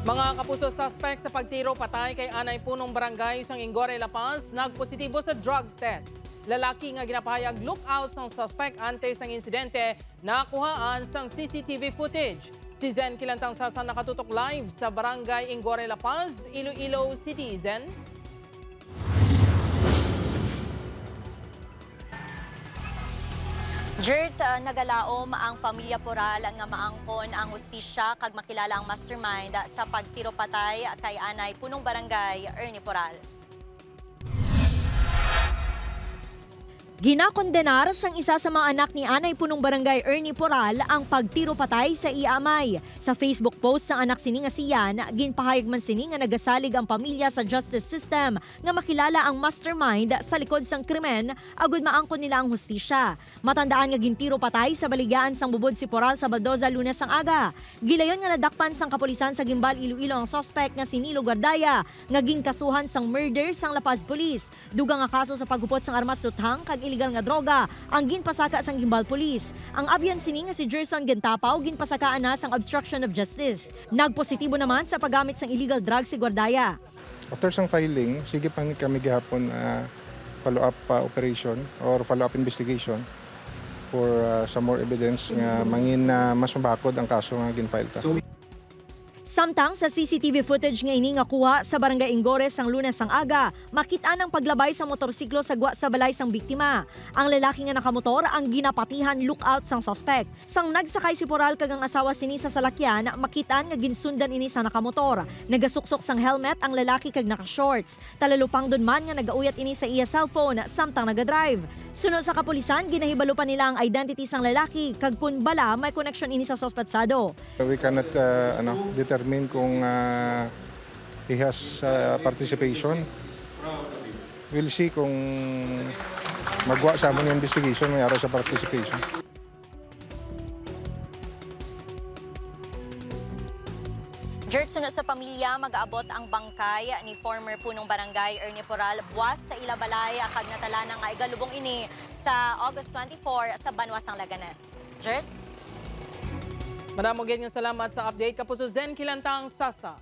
Mga kapuso, suspect sa pagtiro patay kay anay punong barangay sa Ingore, La Paz, nagpositibo sa drug test. Lalaki nga ginapahayag lookout ng suspect ante sang insidente nakuhaan sang CCTV footage. Si Zen Kilantang Sasa nakatutok live sa barangay Ingore, La Paz, Iloilo City. Zen? Jert, nagalaom ang pamilya Poral nga maangkon ang hustisya kag makilala ang mastermind sa pagtiro patay kay anay punong barangay Ernie Poral. Ginakondenar sang isa sa mga anak ni anay punong barangay Ernie Poral ang pagtiro patay sa iamay. Sa Facebook post sa anak sini nga siyan, ginpahayag man sini nga nagasalig ang pamilya sa justice system nga makilala ang mastermind sa likod sang krimen agud maangkon nila ang hustisya. Matandaan nga gintiro patay sa baligyan sang bubod si Poral sa Baldoza Lunes sang aga. Gilayon nga nadakpan sang kapulisan sa Gimbal Iloilo ang suspect nga si Nilo Guardaya nga ginkasuhan sang murder sang La Paz Police. Dugang nga kaso sa paghupot sang armas luthang kag illegal nga droga ang ginpasaka sang Gimbal Police. Ang abyan sini nga si Gerson Gentapaw ginpasakaan na sang obstruction of justice. Nagpositibo naman sa paggamit sang illegal drugs si Guardaya. After sang filing, sige pa kami gihapon follow-up operation or follow-up investigation for some more evidence nga mangin mas mabakod ang kaso nga ginfile ta. Samtang sa CCTV footage nga ini nga kuha sa barangay Ingore sang Lunes sang aga, makita ang paglabay sa motorsiklo sagwa sa balay sang biktima. Ang lalaki nga nakamotor ang ginapatihan lookout sang suspect. Sang nagsakay si Poral kag ang asawa sini sa salakyan, makitaan nga ginsundan ini sa nakamotor. Nagasuksok sang helmet ang lalaki kag naka-shorts. Talalupang dun man nga nagauyat ini sa iya cellphone samtang nagadrive. Sunod sa kapulisan, ginahibalo pa nila ang identity sang lalaki kag kun bala may connection ini sa suspetsado. We cannot determine kung he has participation. We'll see kung magwa sa among investigation mayroon sa participation. Jert, sunod sa pamilya, mag-aabot ang bangkay ni former punong barangay Ernie Poral buwas sa Ilabalay kag natala nga igalubong ini sa August 24 sa Banwasang Laganes. Jert? Maraming salamat sa update. Kapuso, Zen Kilantang Sasa.